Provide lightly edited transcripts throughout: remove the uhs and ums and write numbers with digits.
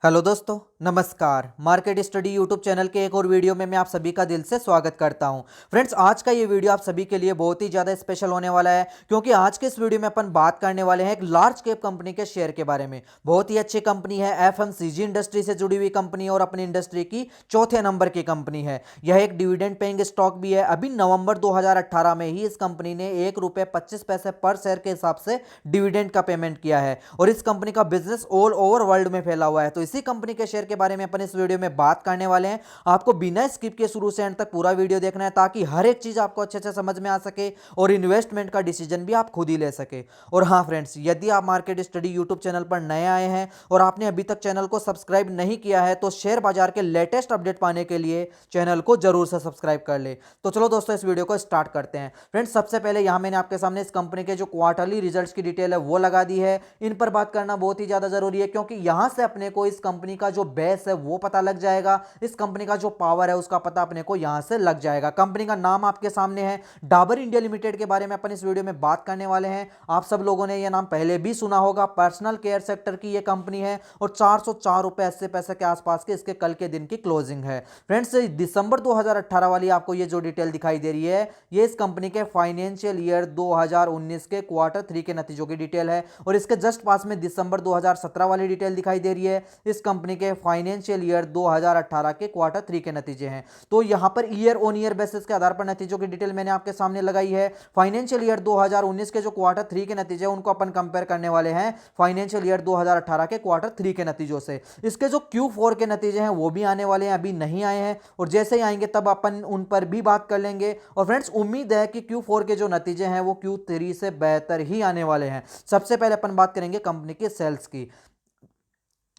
Hello दोस्तों, नमस्कार। Market study YouTube channel के एक और वीडियो में मैं आप सभी का दिल से स्वागत करता हूं। फ्रेंड्स, आज का ये वीडियो आप सभी के लिए बहुत ही ज़्यादा स्पेशल होने वाला है, क्योंकि आज के इस वीडियो में अपन बात करने वाले हैं एक लार्ज कैप कंपनी के शेयर के बारे में। बहुत ही अच्छी कंपनी है, एफएमसीजी इंडस्ट्री से जुड़ी हुई कंपनी और अपनी इंडस्ट्री की चौथे नंबर की कंपनी है। यह एक डिविडेंड पेइंग स्टॉक भी है। अभी नवंबर 2018 में ही इस कंपनी ने ₹1.25 पर शेयर के हिसाब से डिविडेंड का पेमेंट किया है और इस कंपनी का बिजनेस ऑल ओवर वर्ल्ड में फैला हुआ है। तो इसी कंपनी के शेयर के बारे में अपन इस वीडियो में बात करने वाले हैं। आपको बिना स्किप के शुरू से एंड तक पूरा वीडियो देखना है, ताकि हर एक चीज आपको अच्छे से समझ में आ सके और इन्वेस्टमेंट का डिसीजन भी आप खुद ही ले सके। और हाँ फ्रेंड्स, यदि आप मार्केट स्टडी यूट्यूब चैनल पर नए आए हैं और आपने अभी तक चैनल को सब्सक्राइब नहीं किया है, तो शेयर बाजार के लेटेस्ट अपडेट पाने के लिए चैनल को जरूर से सब्सक्राइब कर ले। तो चलो दोस्तों, इस वीडियो को स्टार्ट करते हैं। फ्रेंड्स, सबसे पहले यहां मैंने आपके सामने इस कंपनी के जो क्वार्टरली रिजल्ट्स की डिटेल है वो लगा दी है। इन पर बात करना बहुत ही ज्यादा जरूरी है, क्योंकि यहां से अपने को इस कंपनी का जो बेस है वो पता लग जाएगा, इस कंपनी का जो पावर है उसका पता अपने को यहां से लग जाएगा। कंपनी का नाम आपके सामने है, डाबर इंडिया लिमिटेड के बारे में अपन इस वीडियो में बात करने वाले हैं। आप सब लोगों ने यह नाम पहले भी सुना होगा। पर्सनल केयर सेक्टर की यह कंपनी है और ₹404.80 के आसपास के इसके कल के दिन की क्लोजिंग है। फ्रेंड्स, दिसंबर 2018 वाली आपको ये जो डिटेल दिखाई दे रही है, ये इस कंपनी के फाइनेंशियल ईयर 2019 के क्वार्टर 3 के नतीजों की डिटेल है और इसके जस्ट पास में दिसंबर 2017 वाली डिटेल दिखाई दे रही है। इस कंपनी के फाइनेंशियल ईयर 2018 के क्वार्टर 3 के नतीजे हैं। तो यहां per year on year basis के आधार पर नतीजों की डिटेल मैंने आपके सामने लगाई है। फाइनेंशियल ईयर 2019 के जो क्वार्टर 3 के नतीजे हैं उनको अपन कंपेयर करने वाले हैं फाइनेंशियल ईयर 2018 के क्वार्टर 3 के नतीजों से। इसके जो Q4 के नतीजे हैं वो भी आने वाले हैं, अभी नहीं आए हैं, और जैसे ही आएंगे तब अपन उन पर भी बात कर लेंगे। और फ्रेंड्स, उम्मीद है कि Q4 के जो नतीजे हैं वो Q3 से बेहतर ही आने वाले हैं। सबसे पहले अपन बात करेंगे कंपनी के सेल्स की।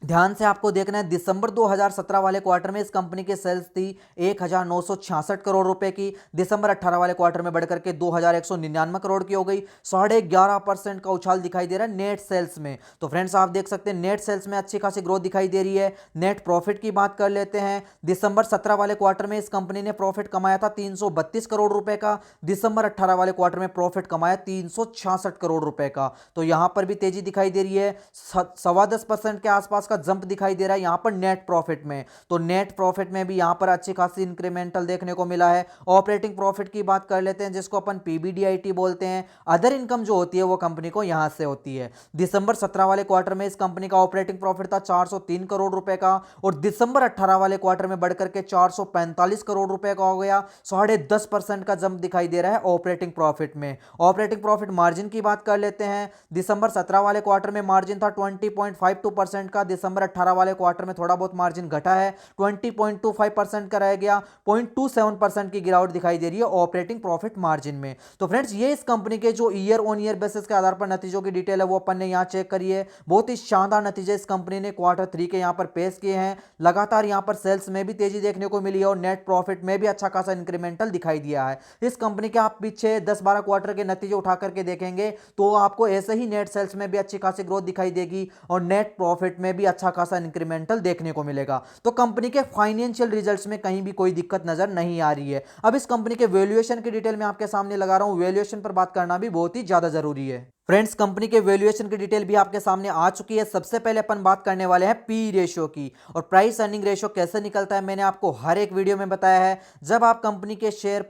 ध्यान से आपको देखना है, दिसंबर 2017 वाले क्वार्टर में इस कंपनी की सेल्स थी 1966 करोड़ रुपए की। दिसंबर 18 वाले क्वार्टर में बढ़कर के 2199 करोड़ की हो गई। 11.5% का उछाल दिखाई दे रहा है नेट सेल्स में। तो फ्रेंड्स, आप देख सकते हैं नेट सेल्स में अच्छी खासी ग्रोथ दिखाई दे रही है। नेट प्रॉफिट की बात कर लेते हैं। दिसंबर 17 वाले क्वार्टर में इस कंपनी ने प्रॉफिट कमाया था 332 करोड़ रुपए का। दिसंबर 18 वाले क्वार्टर में प्रॉफिट कमाया 366 करोड़ रुपए का। तो यहां पर भी तेजी दिखाई दे रही है। 10.25% के आसपास का जंप दिखाई दे रहा है यहां पर नेट प्रॉफिट में। तो नेट प्रॉफिट में भी यहां पर अच्छी खासी इंक्रीमेंटल देखने को मिला है। ऑपरेटिंग प्रॉफिट की बात कर लेते हैं, जिसको अपन पीबीडीआईटी बोलते हैं। अदर इनकम जो होती है वो कंपनी को यहां से होती है। दिसंबर 17 वाले क्वार्टर में इस कंपनी का ऑपरेटिंग प्रॉफिट था 403 करोड़ रुपए का और दिसंबर 18 वाले क्वार्टर में बढ़कर के 445 करोड़ रुपए का हो गया। 10.5% का जंप दिखाई दे रहा है ऑपरेटिंग प्रॉफिट में। ऑपरेटिंग प्रॉफिट मार्जिन की बात कर लेते हैं। दिसंबर 17 वाले क्वार्टर में मार्जिन था 20.52% का। दिसंबर 18 वाले क्वार्टर में थोड़ा बहुत मार्जिन घटा है, 20.25% का रह गया। 0.27% की गिरावट दिखाई दे रही है ऑपरेटिंग प्रॉफिट मार्जिन में। तो फ्रेंड्स, ये इस कंपनी के जो ईयर ऑन ईयर बेसिस के आधार पर नतीजों की डिटेल है वो अपन ने यहां चेक करी है। बहुत ही शानदार नतीजे इस कंपनी ने क्वार्टर 3 के यहां पर पेश किए हैं। लगातार यहां पर सेल्स में भी तेजी देखने को मिली है और नेट प्रॉफिट में भी अच्छा खासा इंक्रीमेंटल दिखाई दिया है। इस कंपनी के आप पीछे 10-12 क्वार्टर के नतीजे उठा करके देखेंगे तो आपको ऐसे ही नेट सेल्स में भी अच्छी खासी ग्रोथ दिखाई देगी और नेट प्रॉफिट में भी अच्छा खासा इंक्रीमेंटल देखने को मिलेगा। तो कंपनी के फाइनेंशियल रिजल्ट्स में कहीं भी कोई दिक्कत नजर नहीं आ रही है। अब इस कंपनी के वैल्यूएशन की डिटेल में आपके सामने लगा रहा हूं। वैल्यूएशन पर बात करना भी बहुत ही ज्यादा जरूरी है। फ्रेंड्स, कंपनी के वैल्यूएशन की डिटेल भी आपके सामने आ चुकी है। सबसे पहले अपन बात करने वाले हैं पी रेशियो की। और प्राइस अर्निंग रेशियो कैसे निकलता है मैंने आपको हर एक वीडियो में बताया है। जब आप कंपनी के शेयर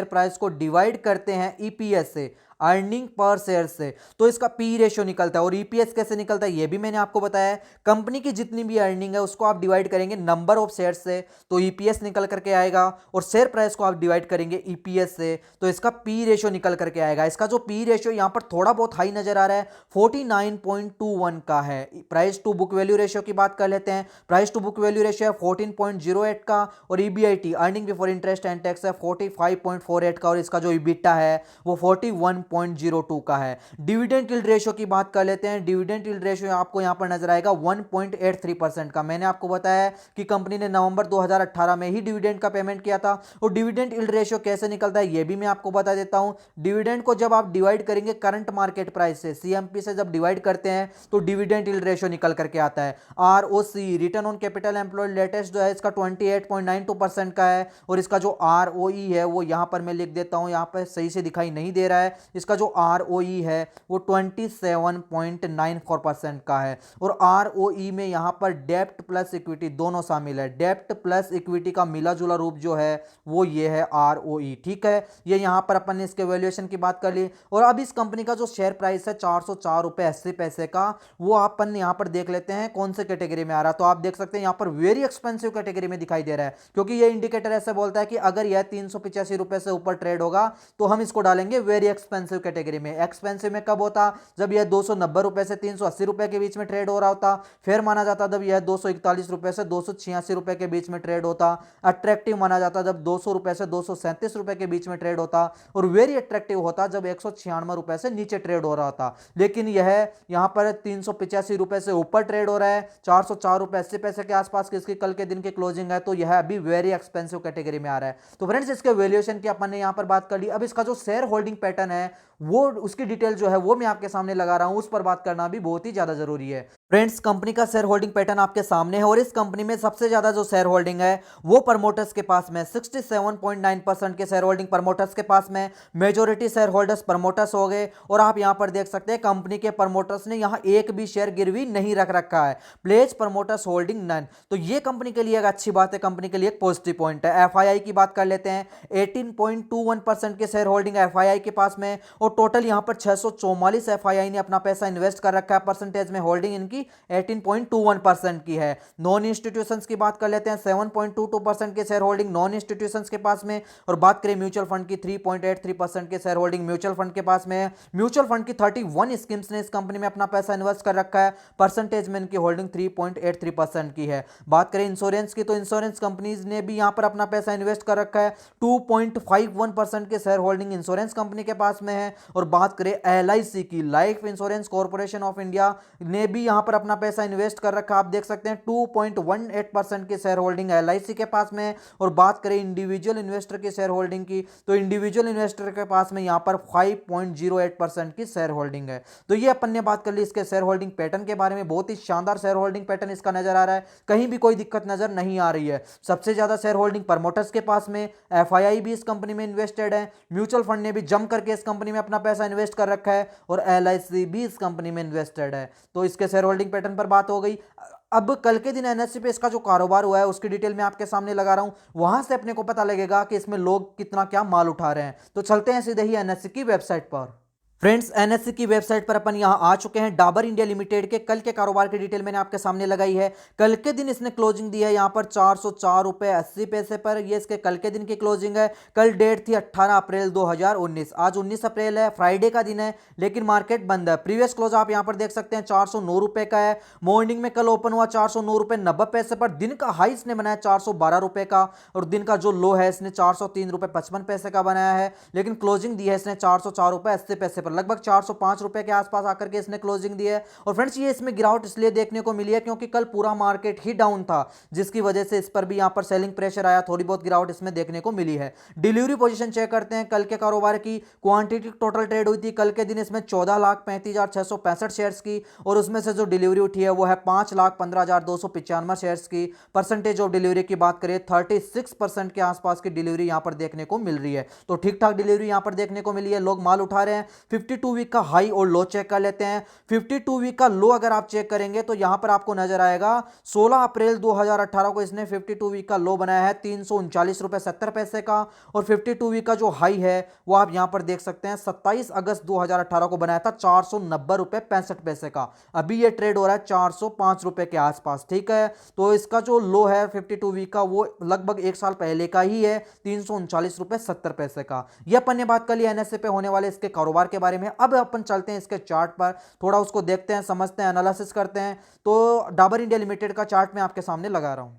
प्राइस को डिवाइड करते हैं ईपीएस से, अर्निंग पर शेयर से, तो इसका पी रेशियो निकलता है। और ईपीएस कैसे निकलता है ये भी मैंने आपको बताया है। कंपनी की जितनी भी अर्निंग है उसको आप डिवाइड करेंगे नंबर ऑफ शेयर से, तो ईपीएस निकल करके आएगा। और शेयर प्राइस को आप डिवाइड करेंगे ईपीएस से, तो इसका पी रेशियो निकल करके आएगा। इसका जो पी रेशियो यहां पर थोड़ा बहुत हाई नजर आ रहा है, 49.21 का है। Price to book value ratio की बात कर लेते हैं। Price to book value ratio है 14.08 का और EBIT, earning before interest and tax है 45.48 का और इसका जो ईबिटा है वो 41.02 का है। डिविडेंड यील्ड रेशियो की बात कर लेते हैं। डिविडेंड यील्ड रेशियो आपको यहां पर नजर आएगा 1.83% का। मैंने आपको बताया है कि कंपनी ने नवंबर 2018 में ही डिविडेंड का पेमेंट किया था। और डिविडेंड यील्ड रेशियो कैसे निकलता है ये भी मैं आपको बता देता हूं। डिविडेंड को जब आप डिवाइड करेंगे करंट मार्केट प्राइस से, सीएमपी से जब डिवाइड करते हैं तो डिविडेंड यील्ड रेशियो निकल करके आता है। ROC return on capital employed latest जो है इसका 28.92% का है, और इसका जो आरओई है वो यहां पर मैं लिख देता हूं, यहां पर सही से दिखाई नहीं दे रहा है, इसका जो आरओई है वो 27.94% का है। और आरओई में यहां पर डेब्ट प्लस इक्विटी दोनों शामिल है, डेब्ट प्लस इक्विटी का मिला जुला रूप जो है वो ये है आरओई। ठीक है, ये यहां पर अपन ने इसके वैल्यूएशन की बात कर ली। और अब इस कंपनी का जो शेयर प्राइस है 404.80 रुपए का, वो अपन यहां पर देख लेते हैं कौन से कैटेगरी में आ रहा है। तो आप देख सकते हैं यहां पर वेरी एक्सपेंसिव कैटेगरी में दिखाई दे रहा है, क्योंकि ये इंडिकेटर ऐसे बोलता है कि अगर यह 385 रुपए से ऊपर ट्रेड होगा तो हम इसको डालेंगे वेरी एक्सपेंसिव कैटेगरी में। एक्सपेंसिव में कब होता, जब यह 290 रुपए से 380 रुपए के बीच में ट्रेड हो रहा होता। फिर माना जाता जब यह 241 रुपए से 286 रुपए के बीच में ट्रेड होता। अट्रैक्टिव माना जाता जब 200 रुपए से 237 रुपए के बीच में ट्रेड होता। और वेरी अट्रैक्टिव होता जब 196 रुपए से नीचे ट्रेड हो रहा था। लेकिन यह यहां पर 385 रुपए से ऊपर ट्रेड हो रहा है, 404.80 के आसपास की इसकी कल के दिन की क्लोजिंग है, तो यह अभी वेरी एक्सपेंसिव कैटेगरी में आ रहा है। तो फ्रेंड्स इसके वैल्यूएशन की अपन ने यहां पर बात कर ली। अब इसका जो शेयर होल्डिंग पैटर्न है वो उसकी डिटेल जो है वो मैं आपके सामने लगा रहा हूं, उस पर बात करना भी बहुत ही ज्यादा जरूरी है। फ्रेंड्स कंपनी का शेयर होल्डिंग पैटर्न आपके सामने है, और इस कंपनी में सबसे ज्यादा जो शेयर होल्डिंग है वो प्रमोटर्स के पास में 67.9% के शेयर होल्डिंग प्रमोटर्स के पास में, मेजोरिटी शेयर होल्डर्स प्रमोटर्स हो गए। और आप यहां पर देख सकते हैं कंपनी के प्रमोटर्स ने यहां एक भी शेयर गिरवी नहीं रख रखा है, प्लेज प्रमोटर्स होल्डिंग नन। तो ये कंपनी के लिए एक अच्छी बात है, कंपनी के लिए एक पॉजिटिव पॉइंट है। एफआईआई की बात कर लेते हैं, 18.21% के शेयर होल्डिंग एफआईआई के पास में, और टोटल यहां पर 644 एफआईआई ने अपना पैसा इन्वेस्ट कर रखा है। परसेंटेज में होल्डिंग इनकी 18.21% की है। नॉन इंस्टीट्यूशंस की बात कर लेते हैं, 7.22% के शेयर होल्डिंग नॉन इंस्टीट्यूशंस के पास में। और बात करें म्यूचुअल फंड की, 3.83% के शेयर होल्डिंग म्यूचुअल फंड के पास में है। म्यूचुअल फंड की 31 स्कीम्स ने इस कंपनी में अपना पैसा इन्वेस्ट कर रखा है। परसेंटेज में इनकी होल्डिंग 3.83% की है। बात करें इंश्योरेंस की, तो इंश्योरेंस कंपनीज ने भी यहां पर अपना पैसा इन्वेस्ट कर रखा है। 2.51% के शेयर होल्डिंग इंश्योरेंस कंपनी के पास में है। और बात करें एलआईसी की, life insurance corporation of India ने भी यहां पर अपना पैसा इन्वेस्ट कर रखा है। आप देख सकते हैं 2.18% की शेयर होल्डिंग एलआईसी के पास में। और बात करें इंडिविजुअल इन्वेस्टर की शेयर होल्डिंग की, तो इंडिविजुअल इन्वेस्टर के पास में यहां पर 5.08% की शेयर होल्डिंग है। तो ये अपन ने बात कर ली इसके शेयर होल्डिंग पैटर्न के बारे में। बहुत ही शानदार शेयर होल्डिंग पैटर्न इसका नजर आ रहा है, कहीं भी कोई दिक्कत नजर नहीं आ रही है। सबसे ज्यादा शेयर होल्डिंग प्रमोटर्स के पास में, एफआईआई भी इस कंपनी में इन्वेस्टेड है, म्यूचुअल फंड ने भी जम करके इस कंपनी में अपना पैसा इन्वेस्ट कर रखा है, और एलआईसी भी इस कंपनी में इन्वेस्टेड है। तो इसके शेयर होल्डिंग पैटर्न पर बात हो गई। अब कल के दिन एनएससी पे इसका जो कारोबार हुआ है उसकी डिटेल मैं आपके सामने लगा रहा हूं, वहां से अपने को पता लगेगा कि इसमें लोग कितना क्या माल उठा रहे हैं। तो चलते हैं सीधे ही एनएससी की वेबसाइट पर। फ्रेंड्स एनएससी की वेबसाइट पर अपन यहां आ चुके हैं। डाबर इंडिया लिमिटेड के कल के कारोबार की डिटेल मैंने आपके सामने लगाई है। कल के दिन इसने क्लोजिंग दी है यहां पर 404.80 पर। ये इसके कल के दिन की क्लोजिंग है। कल डेट थी 18 अप्रैल 2019, आज 19 अप्रैल है, फ्राइडे का दिन है, लेकिन मार्केट बंद है। प्रीवियस क्लोज आप यहां पर देख सकते हैं 409 रुपए का है। मॉर्निंग में कल ओपन हुआ 409.90 पर। दिन का हाई इसने बनाया 412 रुपए का, और दिन का जो लो है इसने 403.55 का बनाया है। लेकिन क्लोजिंग दी है इसने 404.80 पर, लगभग 405 रुपए के आसपास आकर के इसने क्लोजिंग दी है। और फ्रेंड्स ये इसमें गिरावट इसलिए देखने को मिली है क्योंकि कल पूरा मार्केट ही डाउन था, जिसकी वजह से इस पर भी यहां पर सेलिंग प्रेशर आया, थोड़ी बहुत गिरावट इसमें देखने को मिली है। डिलीवरी पोजीशन चेक करते हैं कल के कारोबार की। क्वांटिटी टोटल ट्रेड हुई थी कल के दिन इसमें 14,35,665 शेयर्स की, और उसमें से जो डिलीवरी उठी है वो है 5,15,295 शेयर्स की। परसेंटेज ऑफ डिलीवरी की बात करें 36% के आसपास की डिलीवरी यहां पर देखने को मिल रही है। तो ठीक ठाक डिलीवरी यहां पर देखने को मिली है, लोग माल उठा रहे हैं। 52 वीक का हाई और लो चेक कर लेते हैं। 52 वीक का लो अगर आप चेक करेंगे तो यहां पर आपको नजर आएगा 16 अप्रैल 2018 को इसने 52 वीक का लो बनाया है 339.70 का। और 52 वीक का जो हाई है वो आप यहां पर देख सकते हैं 27 अगस्त 2018 को बनाया था 490.65 का। अभी ये ट्रेड हो रहा है 405 रुपए के आसपास। ठीक है, तो इसका जो लो है 52 वीक का वो लगभग एक साल पहले का ही है 339.70 का। यह अपन ने बात कर ली एनएसए पे होने वाले इसके कारोबार के बारे में। अब अपन चलते हैं इसके चार्ट पर, थोड़ा उसको देखते हैं, समझते हैं, एनालिसिस करते हैं। तो डाबर इंडिया लिमिटेड का चार्ट मैं आपके सामने लगा रहा हूं।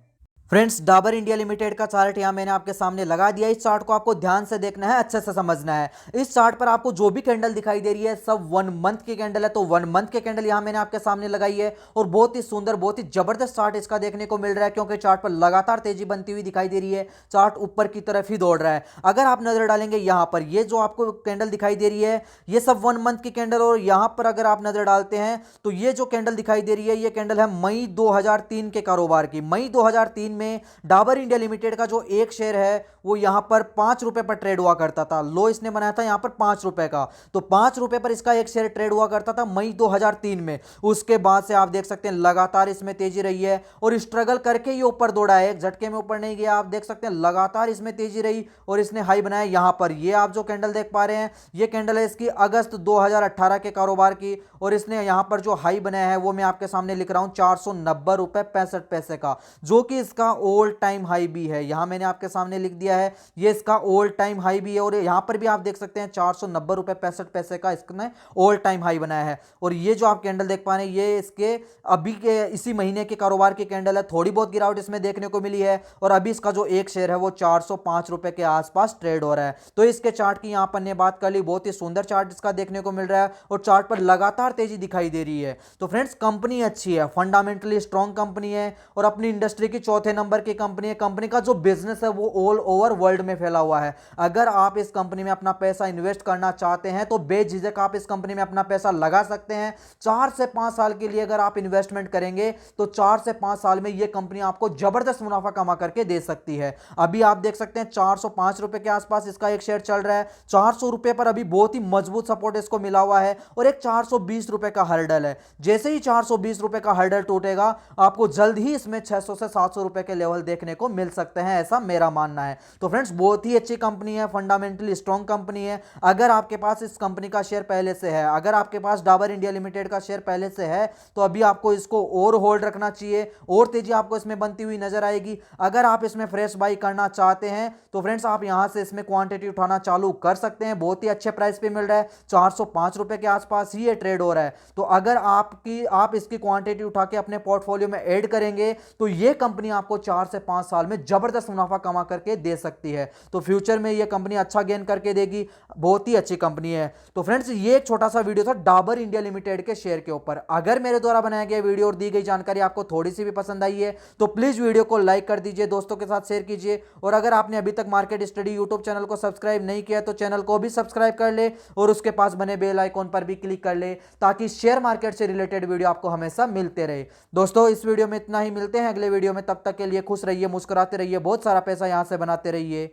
फ्रेंड्स, डाबर इंडिया लिमिटेड का चार्ट यहां मैंने आपके सामने लगा दिया। इस चार्ट को आपको ध्यान से देखना है, अच्छे से समझना है। इस चार्ट पर आपको जो भी कैंडल दिखाई दे रही है सब 1 मंथ की कैंडल है, तो 1 मंथ की कैंडल यहां मैंने आपके सामने लगाई है और बहुत ही सुंदर, बहुत ही जबरदस्त चार्ट इसका देखने को मिल रहा है, क्योंकि चार्ट पर लगातार तेजी बनती हुई दिखाई दे रही है। चार्ट ऊपर की तरफ ही दौड़ रहा है। अगर आप नजर डालेंगे यहां पर, ये जो आपको कैंडल दिखाई दे रही है ये सब 1 मंथ की कैंडल, और यहां पर अगर आप नजर डालते हैं तो ये जो कैंडल दिखाई दे रही है ये कैंडल है मई 2003 के कारोबार की। मई 2003 में डाबर इंडिया लिमिटेड का जो एक शेयर है वो यहां पर 5 रुपए पर ट्रेड हुआ करता था। लो इसने बनाया था यहां पर 5 रुपए का, तो 5 रुपए पर इसका एक शेयर ट्रेड हुआ करता था मई 2003 में। उसके बाद से आप देख सकते हैं लगातार इसमें तेजी रही है और स्ट्रगल करके ये ऊपर दौड़ा है, एक झटके में ऊपर नहीं गया। आप देख सकते हैं लगातार इसमें तेजी रही और इसने हाई बनाया यहां पर। ये आप जो कैंडल देख पा रहे हैं ये कैंडल है इसकी अगस्त 2018 के कारोबार की, और इसने यहां पर जो हाई बनाया है वो मैं आपके सामने लिख रहा हूं 490 रुपए 65 पैसे का, जो कि इसका ऑल टाइम हाई भी है। यहां मैंने आपके सामने लिख दिया है ये इसका ऑल टाइम हाई भी है, और यहां पर भी आप देख सकते हैं 490 रुपए 65 पैसे का इसने ऑल टाइम हाई बनाया है। और ये जो आप कैंडल देख पा रहे हैं ये इसके अभी के इसी महीने के कारोबार की कैंडल है। थोड़ी बहुत गिरावट इसमें देखने को मिली है और अभी इसका जो एक शेयर है वो 405 रुपए के आसपास ट्रेड हो रहा है। तो इसके चार्ट की यहां पर ने बात कर ली, बहुत ही सुंदर चार्ट इसका देखने को मिल रहा है और चार्ट पर लगातार तेजी दिखाई दे रही है। तो फ्रेंड्स, कंपनी अच्छी है, फंडामेंटली स्ट्रॉन्ग कंपनी है और अपनी इंडस्ट्री की चौथे नंबर की कंपनी है। कंपनी का जो बिजनेस है वो ऑल ओवर वर्ल्ड में फैला हुआ है। अगर आप इस कंपनी में अपना पैसा इन्वेस्ट करना चाहते हैं तो बेझिझक आप इस कंपनी में अपना पैसा लगा सकते हैं। 4 से 5 साल के लिए अगर आप इन्वेस्टमेंट करेंगे तो 4 से 5 साल में यह कंपनी आपको जबरदस्त मुनाफा कमा करके दे सकती है। अभी आप देख सकते हैं 405 रुपए के आसपास इसका एक शेयर चल रहा है। 400 रुपए पर अभी बहुत ही मजबूत सपोर्ट इसको मिला हुआ है और एक 420 रुपए का हर्डल है। जैसे ही 420 रुपए का हर्डल टूटेगा आपको जल्द ही इसमें 600 से 700 रुपए के लेवल देखने को मिल सकते हैं, ऐसा मेरा मानना है। तो फ्रेंड्स, बहुत ही अच्छी कंपनी है, फंडामेंटली स्ट्रॉन्ग कंपनी है। अगर आपके पास इस कंपनी का शेयर पहले से है, अगर आपके पास डाबर इंडिया लिमिटेड का शेयर पहले से है तो अभी आपको इसको और होल्ड रखना चाहिए और तेजी आपको इसमें बनती हुई नजर आएगी। अगर आप इसमें फ्रेश बाई करना चाहते हैं तो फ्रेंड्स आप यहां से इसमें क्वांटिटी उठाना चालू कर सकते हैं। बहुत ही अच्छे प्राइस पे मिल रहा है, 405 रुपए के आसपास ही ये ट्रेड हो रहा है। तो अगर आप इसकी क्वांटिटी उठा के अपने पोर्टफोलियो में ऐड करेंगे तो ये कंपनी आपको 4 से 5 साल में जबरदस्त मुनाफा कमा करके दे सकती है। तो फ्यूचर में ये कंपनी अच्छा गेन करके देगी, बहुत ही अच्छी कंपनी है। तो फ्रेंड्स, ये एक छोटा सा वीडियो था डाबर इंडिया लिमिटेड के शेयर के ऊपर। अगर मेरे द्वारा बनाया गया वीडियो और दी गई जानकारी आपको थोड़ी सी भी पसंद आई है तो प्लीज वीडियो को लाइक कर दीजिए, दोस्तों के साथ शेयर कीजिए। और अगर आपने अभी तक मार्केट स्टडी यूट्यूब चैनल को सब्सक्राइब नहीं किया तो चैनल को भी सब्सक्राइब कर ले और उसके पास बने बेल आइकॉन पर भी क्लिक कर ले, ताकि शेयर मार्केट से रिलेटेड वीडियो आपको हमेशा मिलते रहे। दोस्तों, इस वीडियो में इतना ही, मिलते हैं अगले वीडियो में। तब तक के लिए खुश रहिए, मुस्कुराते रहिए, बहुत सारा पैसा यहां से बनाते रहिए।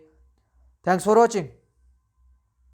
Thanks for watching.